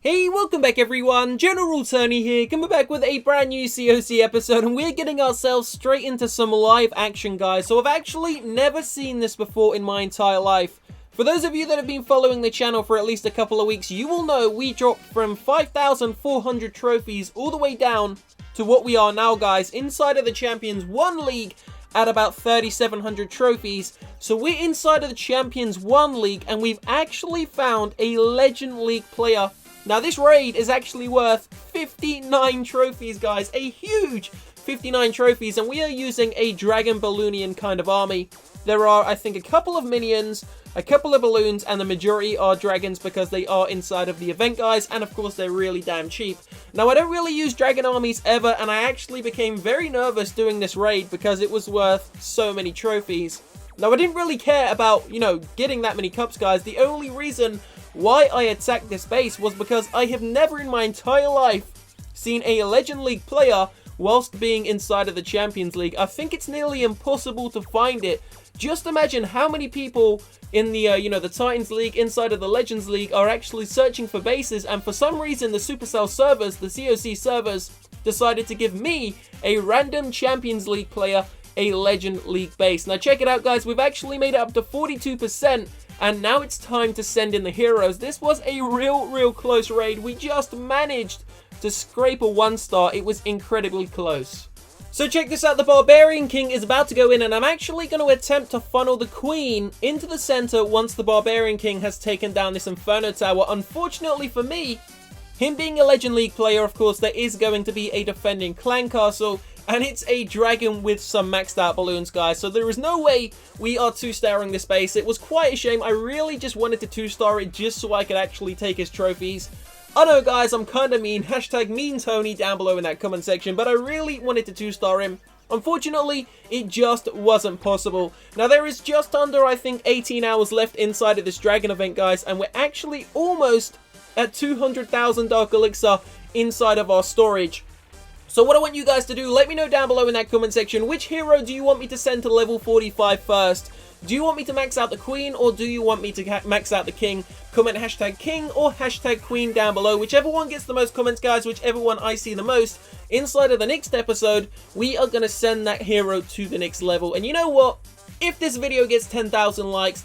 Hey, welcome back everyone, General Tony here, coming back with a brand new COC episode, and we're getting ourselves straight into some live action, guys. So I've actually never seen this before in my entire life. For those of you that have been following the channel for at least a couple of weeks, you will know we dropped from 5,400 trophies all the way down to what we are now, guys, inside of the Champions 1 League at about 3,700 trophies. So we're inside of the Champions 1 League, and we've actually found a Legend League player. Now, this raid is actually worth 59 trophies, guys. A huge 59 trophies, and we are using a Dragon Balloonian kind of army. There are, I think, a couple of minions, a couple of balloons, and the majority are dragons because they are inside of the event, guys, and of course, they're really damn cheap. Now, I don't really use dragon armies ever, and I actually became very nervous doing this raid because it was worth so many trophies. Now, I didn't really care about, getting that many cups, guys. The only reason why I attacked this base was because I have never in my entire life seen a Legend League player whilst being inside of the Champions League. I think it's nearly impossible to find it. Just imagine how many people in the, the Titans League, inside of the Legends League, are actually searching for bases, and for some reason the Supercell servers, the COC servers, decided to give me, a random Champions League player, a Legend League base. Now check it out, guys, we've actually made it up to 42%, and now it's time to send in the heroes. This was a real close raid. We just managed to scrape a 1-star. It was incredibly close. So check this out, the Barbarian King is about to go in, and I'm actually going to attempt to funnel the Queen into the center once the Barbarian King has taken down this Inferno Tower. Unfortunately for me, him being a Legend League player, of course, there is going to be a defending clan castle, and it's a dragon with some maxed out balloons, guys. So there is no way we are 2-starring this base. It was quite a shame. I really just wanted to 2-star it just so I could actually take his trophies. I know, guys, I'm kind of mean. Hashtag mean Tony down below in that comment section, but I really wanted to 2-star him. Unfortunately, it just wasn't possible. Now, there is just under, I think, 18 hours left inside of this dragon event, guys, and we're actually almost at 200,000 Dark Elixir inside of our storage. So what I want you guys to do, let me know down below in that comment section, which hero do you want me to send to level 45 first? Do you want me to max out the Queen, or do you want me to max out the King? Comment hashtag King or hashtag Queen down below. Whichever one gets the most comments, guys, whichever one I see the most, inside of the next episode, we are going to send that hero to the next level. And you know what? If this video gets 10,000 likes,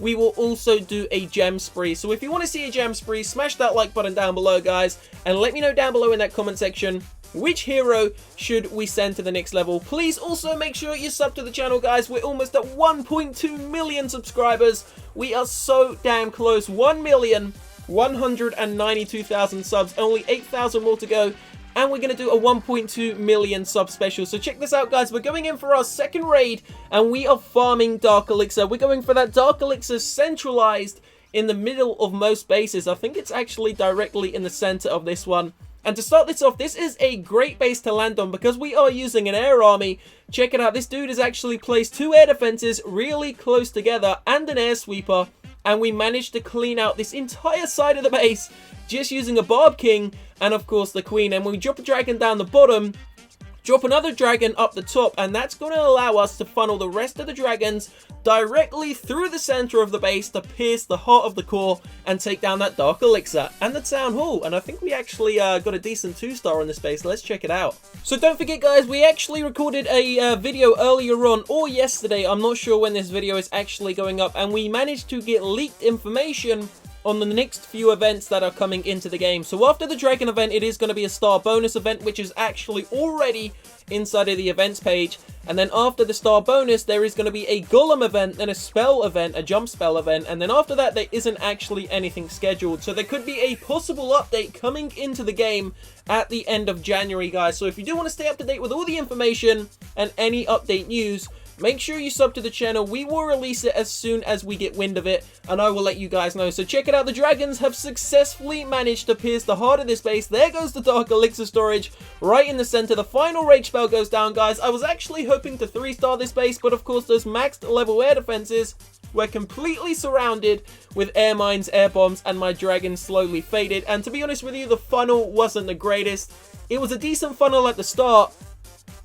we will also do a gem spree. So if you want to see a gem spree, smash that like button down below, guys, and let me know down below in that comment section, which hero should we send to the next level. Please also make sure you sub to the channel, guys. We're almost at 1.2 million subscribers. We are so damn close. 1,192,000 subs. Only 8,000 more to go. And we're going to do a 1.2 million sub special. So check this out, guys. We're going in for our second raid, and we are farming Dark Elixir. We're going for that Dark Elixir centralized in the middle of most bases. I think it's actually directly in the center of this one. And to start this off, this is a great base to land on because we are using an air army. Check it out. This dude has actually placed 2 air defenses really close together and an air sweeper. And we managed to clean out this entire side of the base just using a Barb King and, of course, the Queen. And when we drop a dragon down the bottom, drop another dragon up the top, and that's going to allow us to funnel the rest of the dragons directly through the center of the base to pierce the heart of the core and take down that Dark Elixir and the Town Hall. And I think we actually got a decent 2-star on this base. Let's check it out. So don't forget, guys, we actually recorded a video earlier on, or yesterday, I'm not sure when this video is actually going up, and we managed to get leaked information on the next few events that are coming into the game. So after the Dragon event, it is going to be a star bonus event, which is actually already inside of the events page. And then after the star bonus, there is going to be a Golem event, then a spell event, a jump spell event. And then after that, there isn't actually anything scheduled. So there could be a possible update coming into the game at the end of January, guys. So if you do want to stay up to date with all the information and any update news, make sure you sub to the channel. We will release it as soon as we get wind of it, and I will let you guys know. So check it out. The dragons have successfully managed to pierce the heart of this base. There goes the Dark Elixir storage right in the center. The final rage spell goes down, guys. I was actually hoping to 3-star this base, but of course those maxed level air defenses were completely surrounded with air mines, air bombs, and my dragon slowly faded. And to be honest with you, the funnel wasn't the greatest. It was a decent funnel at the start,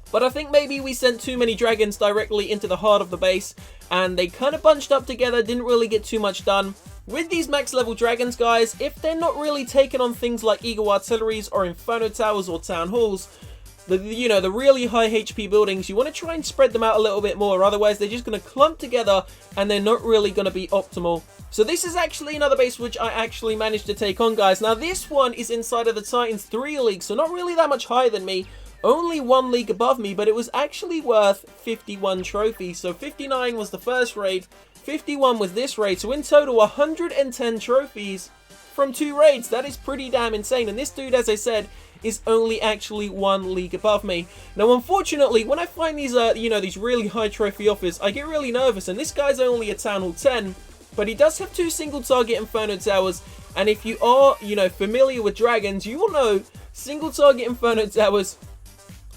but I think maybe we sent too many dragons directly into the heart of the base, and they kind of bunched up together, didn't really get too much done. With these max level dragons, guys, if they're not really taking on things like Eagle Artilleries or Inferno Towers or Town Halls, the really high HP buildings, you want to try and spread them out a little bit more, otherwise they're just going to clump together and they're not really going to be optimal. So this is actually another base which I actually managed to take on, guys. Now this one is inside of the Titans 3 league, so not really that much higher than me, only 1 league above me, but it was actually worth 51 trophies. So 59 was the first raid, 51 was this raid, so in total 110 trophies from 2 raids. That is pretty damn insane, and this dude, as I said, is only actually 1 league above me. Now unfortunately, when I find these these really high trophy offers, I get really nervous, and this guy's only a Town Hall 10, but he does have 2 single target Inferno Towers, and if you are, familiar with dragons, you will know single target Inferno Towers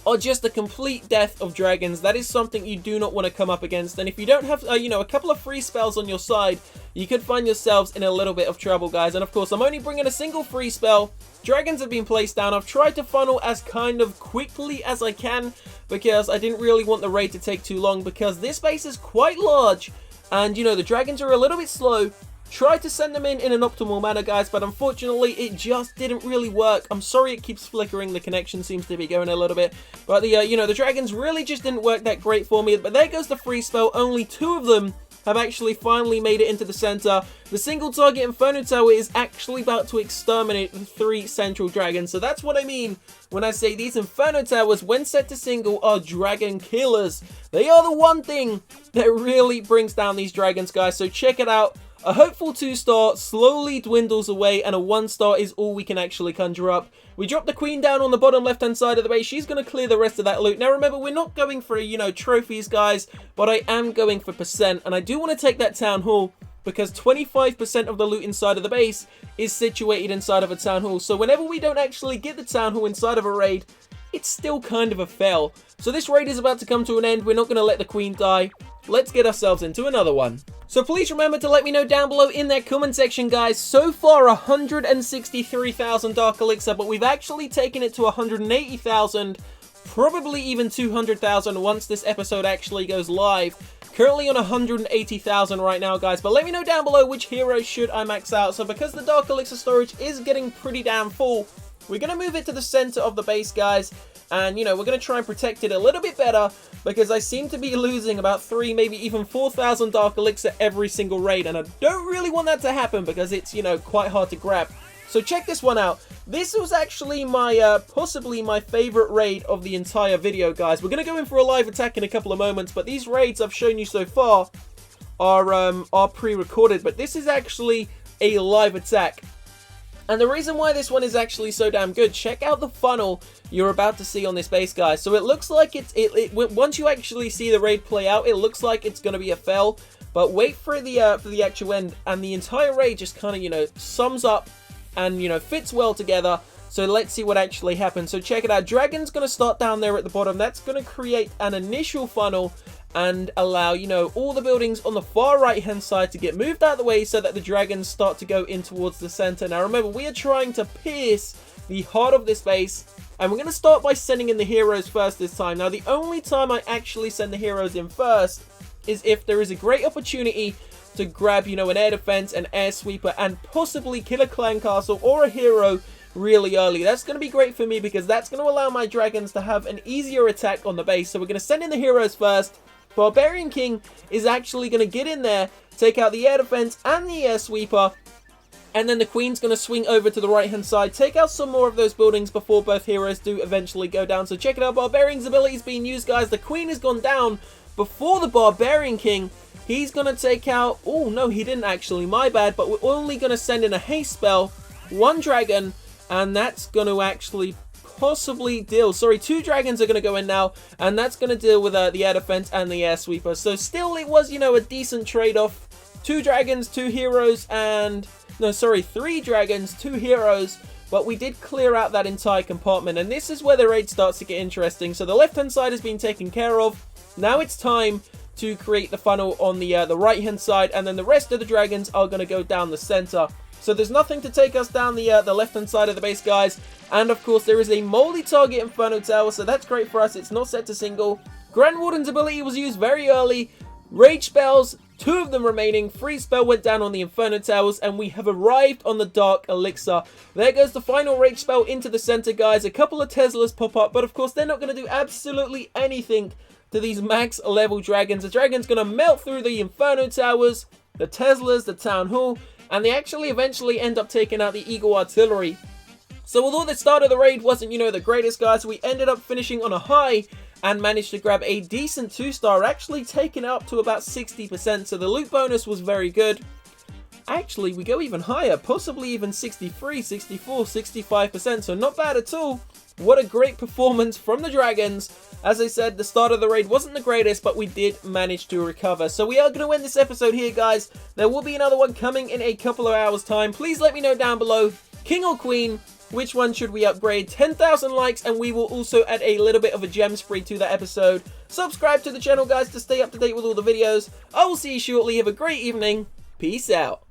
are just the complete death of dragons. That is something you do not want to come up against, and if you don't have, a couple of free spells on your side, you could find yourselves in a little bit of trouble, guys. And of course, I'm only bringing a single free spell. Dragons have been placed down. I've tried to funnel as kind of quickly as I can because I didn't really want the raid to take too long, because this base is quite large and, the dragons are a little bit slow. Tried to send them in an optimal manner, guys, but unfortunately it just didn't really work. I'm sorry it keeps flickering. The connection seems to be going a little bit, but the dragons really just didn't work that great for me. But there goes the free spell. Only 2 of them have actually finally made it into the center. The single target Inferno Tower is actually about to exterminate the 3 central dragons. So that's what I mean when I say these Inferno Towers, when set to single, are dragon killers. They are the one thing that really brings down these dragons, guys. So check it out. A hopeful 2-star slowly dwindles away, and a 1-star is all we can actually conjure up. We drop the queen down on the bottom left-hand side of the base. She's going to clear the rest of that loot. Now, remember, we're not going for, trophies, guys, but I am going for percent, and I do want to take that Town Hall because 25% of the loot inside of the base is situated inside of a Town Hall. So whenever we don't actually get the Town Hall inside of a raid, it's still kind of a fail. So this raid is about to come to an end. We're not going to let the queen die. Let's get ourselves into another one. So please remember to let me know down below in that comment section, guys. So far, 163,000 Dark Elixir, but we've actually taken it to 180,000, probably even 200,000 once this episode actually goes live. Currently on 180,000 right now, guys, but let me know down below which hero should I max out. So because the Dark Elixir storage is getting pretty damn full, we're going to move it to the center of the base, guys. And, we're going to try and protect it a little bit better because I seem to be losing about 3, maybe even 4,000 Dark Elixir every single raid. And I don't really want that to happen because it's, quite hard to grab. So check this one out. This was actually my, possibly my favorite raid of the entire video, guys. We're going to go in for a live attack in a couple of moments, but these raids I've shown you so far are pre-recorded. But this is actually a live attack. And the reason why this one is actually so damn good, check out the funnel you're about to see on this base, guys. So it looks like once you actually see the raid play out, it looks like it's going to be a fail. But wait for the actual end, and the entire raid just kind of, sums up and, fits well together. So let's see what actually happens. So check it out. Dragon's going to start down there at the bottom. That's going to create an initial funnel and allow, all the buildings on the far right hand side to get moved out of the way so that the dragons start to go in towards the center. Now remember, we are trying to pierce the heart of this base, and we're going to start by sending in the heroes first this time. Now the only time I actually send the heroes in first is if there is a great opportunity to grab, an air defense, an air sweeper, and possibly kill a clan castle or a hero really early. That's going to be great for me because that's going to allow my dragons to have an easier attack on the base. So we're going to send in the heroes first. Barbarian King is actually going to get in there, take out the air defense and the air sweeper, and then the Queen's going to swing over to the right hand side, take out some more of those buildings before both heroes do eventually go down. So check it out, Barbarian's ability is being used, guys. The Queen has gone down before the Barbarian King. He's going to take out, oh no, he didn't actually, my bad, but we're only going to send in a haste spell, 1 dragon, and that's going to actually possibly deal, 2 dragons are going to go in now, and that's going to deal with the air defense and the air sweeper. So still it was, a decent trade-off. 2 dragons, 2 heroes, and, no, sorry, 3 dragons, 2 heroes, but we did clear out that entire compartment, and this is where the raid starts to get interesting. So the left-hand side has been taken care of. Now it's time to create the funnel on the right-hand side, and then the rest of the dragons are going to go down the center. So there's nothing to take us down the left-hand side of the base, guys. And, of course, there is a multi-target Inferno Tower, so that's great for us. It's not set to single. Grand Warden's ability was used very early. Rage spells 2 of them remaining. Free spell went down on the Inferno Towers, and we have arrived on the Dark Elixir. There goes the final rage spell into the center, guys. A couple of Teslas pop up, but of course they're not going to do absolutely anything to these max level dragons. The dragon's going to melt through the Inferno Towers, the Teslas, the Town Hall, and they actually eventually end up taking out the Eagle Artillery. So although the start of the raid wasn't, the greatest, guys, we ended up finishing on a high and managed to grab a decent 2-star, actually taking it up to about 60%, so the loot bonus was very good. Actually, we go even higher, possibly even 63, 64, 65%, so not bad at all. What a great performance from the dragons. As I said, the start of the raid wasn't the greatest, but we did manage to recover. So we are going to end this episode here, guys. There will be another one coming in a couple of hours' time. Please let me know down below, king or queen, which one should we upgrade? 10,000 likes, and we will also add a little bit of a gem spree to that episode. Subscribe to the channel, guys, to stay up to date with all the videos. I will see you shortly. Have a great evening. Peace out.